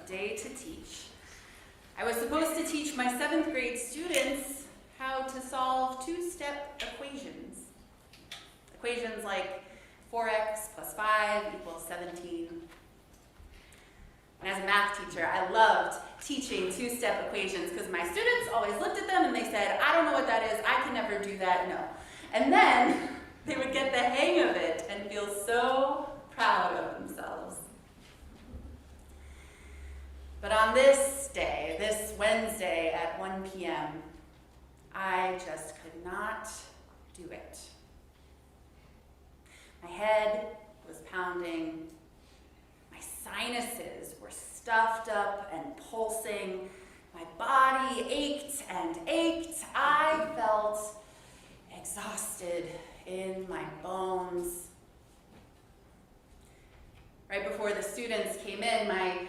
day to teach. I was supposed to teach my 7th grade students how to solve two-step equations. Equations like 4x plus 5 equals 17. And as a math teacher, I loved teaching two-step equations because my students always looked at them and they said, I don't know what that is, I can never do that, no. And then they would get the hang of it and feel so proud of themselves. But on this day, this Wednesday at 1 p.m., I just could not do it. My head was pounding. My sinuses were stuffed up and pulsing. My body ached and ached. I felt exhausted in my bones. Right before the students came in, my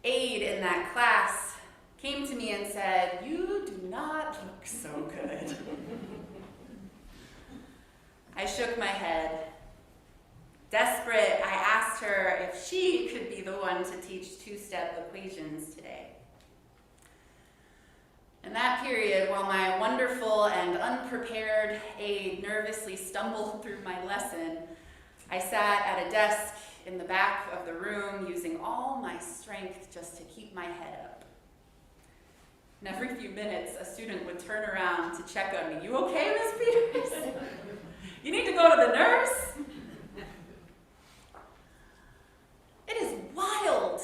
aide in that class came to me and said, "You do not look so good." I shook my head. Desperate, I asked her if she could be the one to teach two-step equations today. In that period, while my wonderful and unprepared aide nervously stumbled through my lesson, I sat at a desk in the back of the room using all my strength just to keep my head up. And every few minutes, a student would turn around to check on me. "You okay, Miss Peters? You need to go to the nurse?" It is wild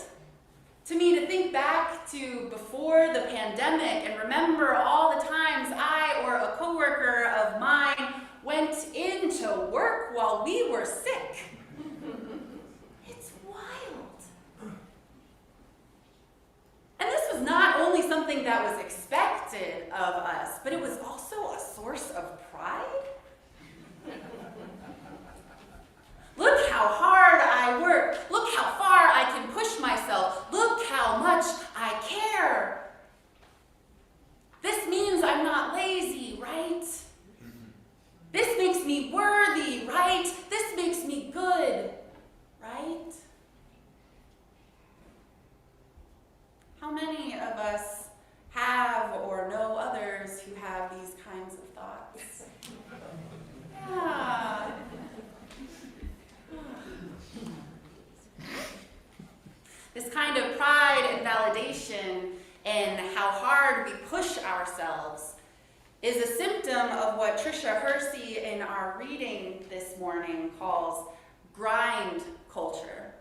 to me to think back to before the pandemic and remember all the times I or a coworker of mine went into work while we were sick. It's wild. And this was not only something that was expected of us, but it was also a source of pride. Look how hard I work. Look how far I can push myself. Look how much I care. This means I'm not lazy, right? This makes me worthy, right? This makes me good, right? How many of us have or know others who have these kinds of thoughts? Yeah. This kind of pride and validation in how hard we push ourselves is a symptom of what Tricia Hersey in our reading this morning calls grind culture.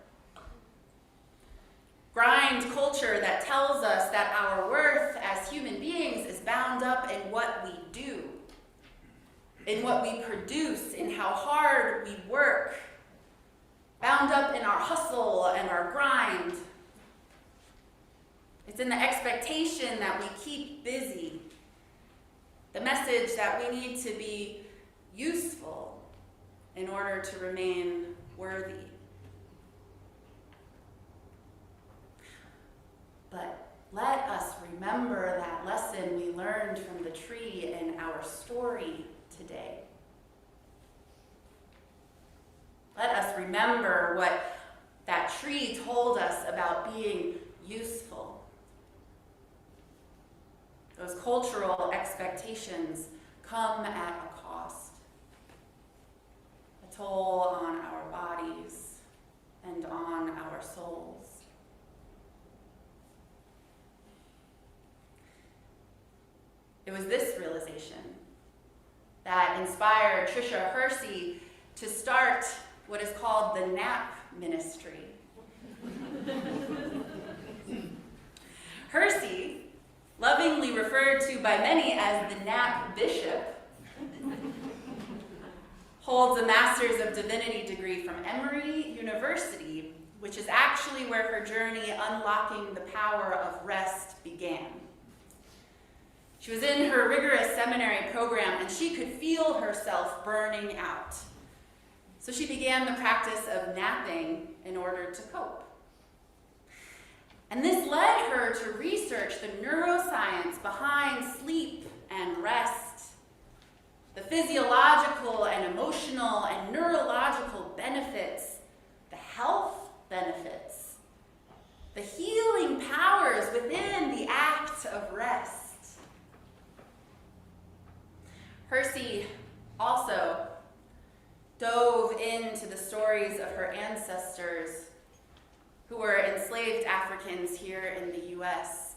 Grind culture that tells us that our worth as human beings is bound up in what we do, in what we produce, in how hard we work, bound up in our hustle and our grind. It's in the expectation that we keep busy, the message that we need to be useful in order to remain worthy. But let us remember that lesson we learned from the tree in our story today. Let us remember what that tree told us about being useful. Those cultural expectations come at a cost, a toll on our bodies and on our souls. It was this realization that inspired Tricia Hersey to start what is called the nap ministry. Hersey, lovingly referred to by many as the nap bishop, holds a Master's of Divinity degree from Emory University, which is actually where her journey unlocking the power of rest began. She was in her rigorous seminary program and she could feel herself burning out. So she began the practice of napping in order to cope. And this led her to research the neuroscience behind sleep and rest, the physiological and emotional and neurological benefits, the health benefits, the healing Hersey also dove into the stories of her ancestors who were enslaved Africans here in the U.S.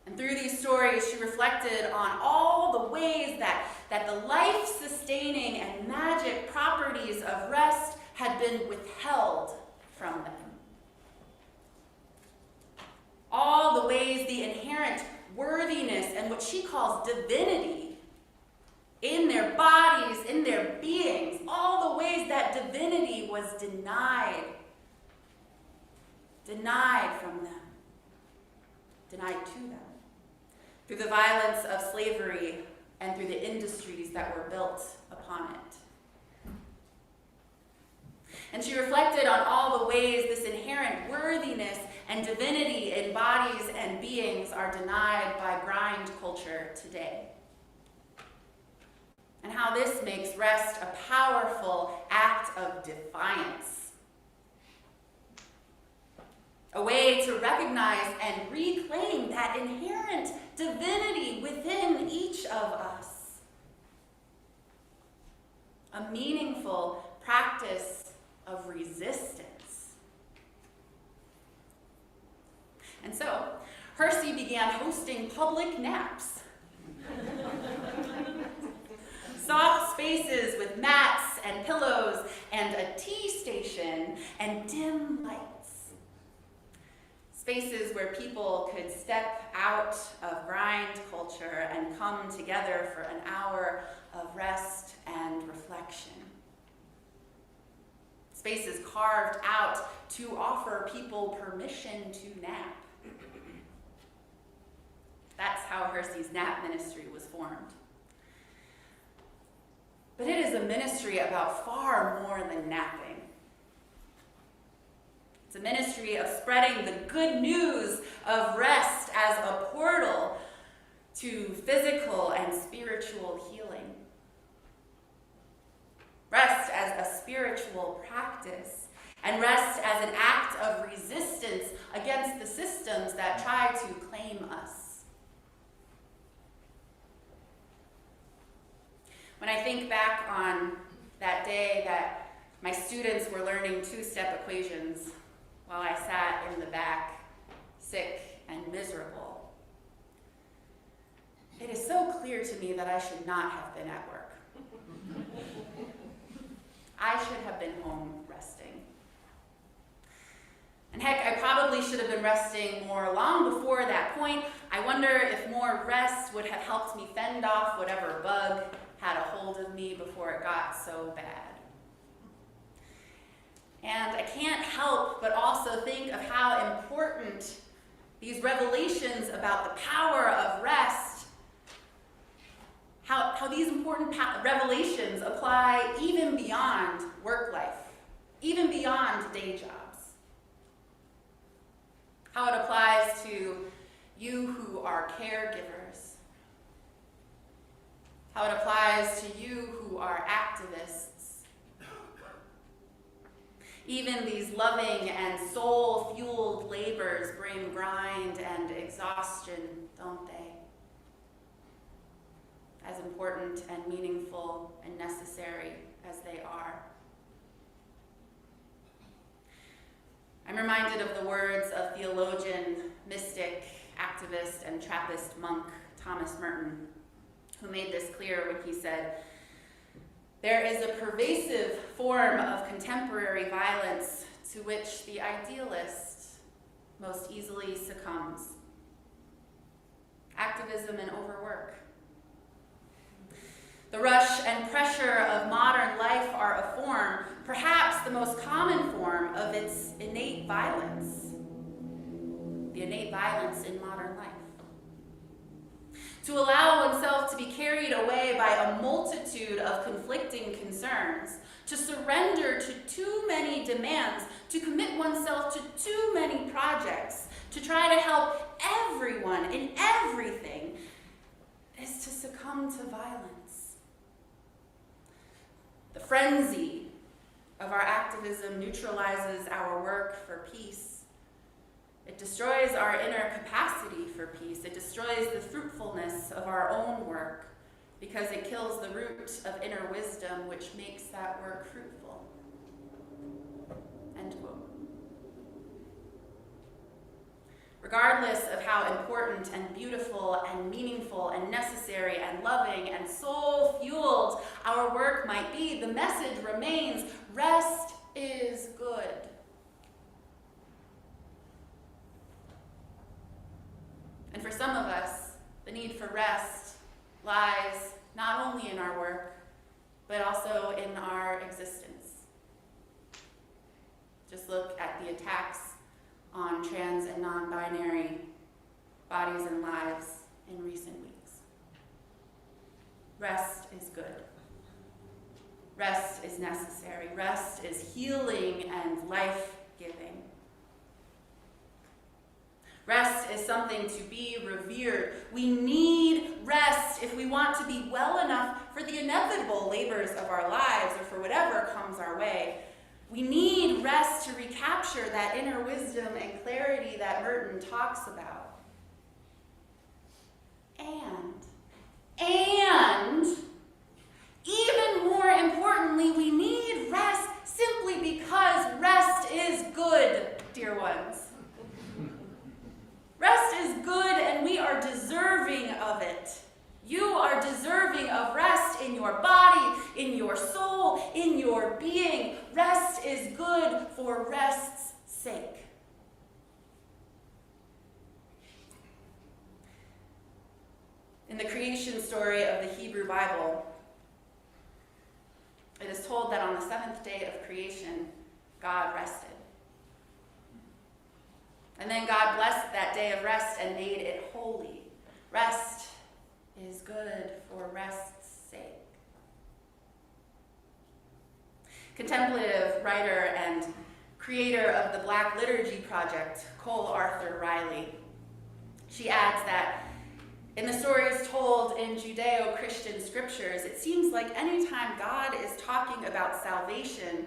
And through these stories, she reflected on all the ways that the life-sustaining and magic properties of rest had been withheld from them. All the ways the inherent worthiness and what she calls divinity in their bodies, in their beings, all the ways that divinity was denied from them, denied to them, through the violence of slavery and through the industries that were built upon it. And she reflected on all the ways this inherent worthiness and divinity in bodies and beings are denied by grind culture today. And how this makes rest a powerful act of defiance. A way to recognize and reclaim that inherent divinity within each of us. A meaningful practice of resistance. And so, Hersey began hosting public naps. Soft spaces with mats and pillows and a tea station and dim lights. Spaces where people could step out of grind culture and come together for an hour of rest and reflection. Spaces carved out to offer people permission to nap. That's how Hersey's nap ministry was formed. But it is a ministry about far more than napping. It's a ministry of spreading the good news of rest as a portal to physical and spiritual healing. Rest as a spiritual practice, and rest as an act of resistance against the systems that try to claim us. When I think back on that day that my students were learning two-step equations while I sat in the back, sick and miserable, it is so clear to me that I should not have been at work. I should have been home resting. And heck, I probably should have been resting more long before that point. I wonder if more rest would have helped me fend off whatever bug had a hold of me before it got so bad. And I can't help but also think of how important these revelations about the power of rest, how these important revelations apply even beyond work life, even beyond day jobs. How it applies to you who are caregivers. How it applies to you who are activists. Even these loving and soul-fueled labors bring grind and exhaustion, don't they? As important and meaningful and necessary as they are. I'm reminded of the words of theologian, mystic, activist, and Trappist monk Thomas Merton, who made this clear when he said, "There is a pervasive form of contemporary violence to which the idealist most easily succumbs. Activism and overwork. The rush and pressure of modern life are a form, perhaps the most common form, of its innate violence. The innate violence in modern life. To allow oneself to be carried away by a multitude of conflicting concerns, to surrender to too many demands, to commit oneself to too many projects, to try to help everyone in everything, is to succumb to violence. The frenzy of our activism neutralizes our work for peace, It destroys our inner capacity for peace. It destroys the fruitfulness of our own work because it kills the root of inner wisdom, which makes that work fruitful. End quote. Regardless of how important and beautiful and meaningful and necessary and loving and soul-fueled our work might be, the message remains: rest is good. And for some of us, the need for rest lies not only in our work, but also in our existence. Just look at the attacks on trans and non-binary bodies and lives in recent weeks. Rest is good. Rest is necessary. Rest is healing and life-giving. Rest is something to be revered. We need rest if we want to be well enough for the inevitable labors of our lives or for whatever comes our way. We need rest to recapture that inner wisdom and clarity that Merton talks about. And even more importantly, we need rest simply because rest is good, dear ones. Rest is good, and we are deserving of it. You are deserving of rest in your body, in your soul, in your being. Rest is good for rest's sake. In the creation story of the Hebrew Bible, it is told that on the seventh day of creation, God rested. And then God blessed that day of rest and made it holy. Rest is good for rest's sake. Contemplative writer and creator of the Black Liturgy Project, Cole Arthur Riley, she adds that in the stories told in Judeo-Christian scriptures, it seems like anytime God is talking about salvation,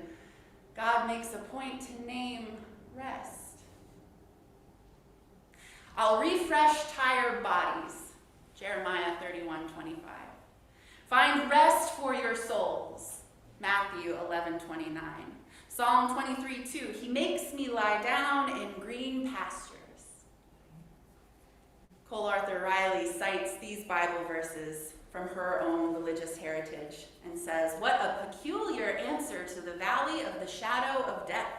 God makes a point to name rest. I'll refresh tired bodies, Jeremiah 31:25. Find rest for your souls, Matthew 11:29. Psalm 23:2, he makes me lie down in green pastures. Cole Arthur Riley cites these Bible verses from her own religious heritage and says, what a peculiar answer to the valley of the shadow of death.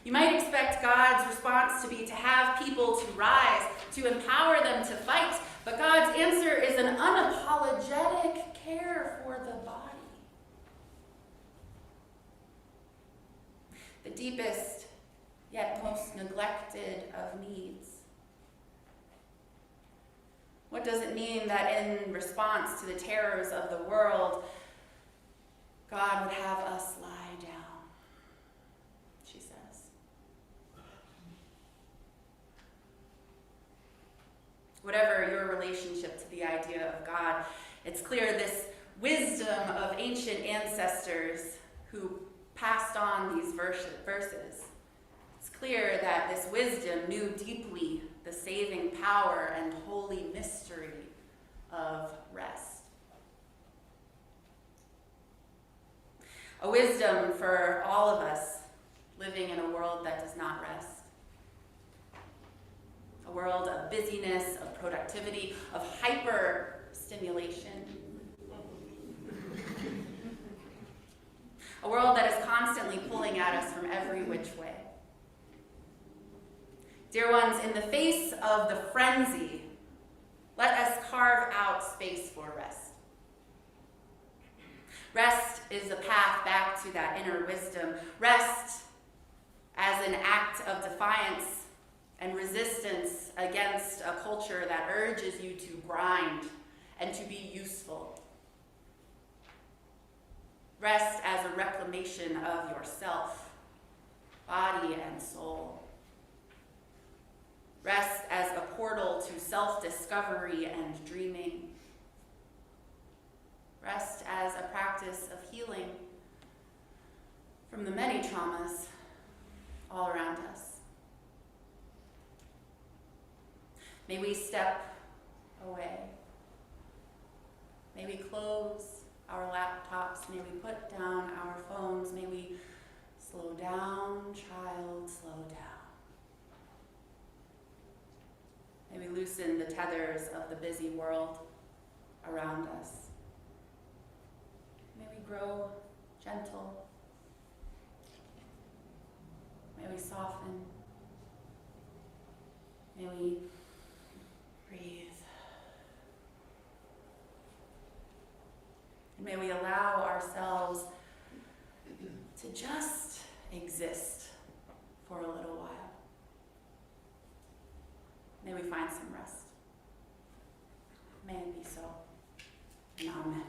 You might expect God's response to be to have people to rise, to empower them to fight, but God's answer is an unapologetic care for the body. The deepest, yet most neglected of needs. What does it mean that in response to the terrors of the world, God would have us lie down? She says. Whatever your relationship to the idea of God, it's clear this wisdom of ancient ancestors who passed on these verses. It's clear that this wisdom knew deeply the saving power and holy mystery of rest. A wisdom for all of us living in a world that does not rest. A world of busyness, of productivity, of hyper-stimulation. A world that is constantly pulling at us from every which way. Dear ones, in the face of the frenzy, let us carve out space for rest. Rest is a path back to that inner wisdom. Rest as an act of defiance and resistance against a culture that urges you to grind and to be useful. Rest as a reclamation of yourself, body and soul. Rest as a portal to self-discovery and dreaming. Rest as a practice of healing from the many traumas all around us. May we step away. May we close our laptops. May we put down our phones. May we slow down, child, slow down. May we loosen the tethers of the busy world around us. May we grow gentle. May we soften. May we breathe. And may we allow ourselves to just exist for a little while. May we find some rest. May it be so. And amen.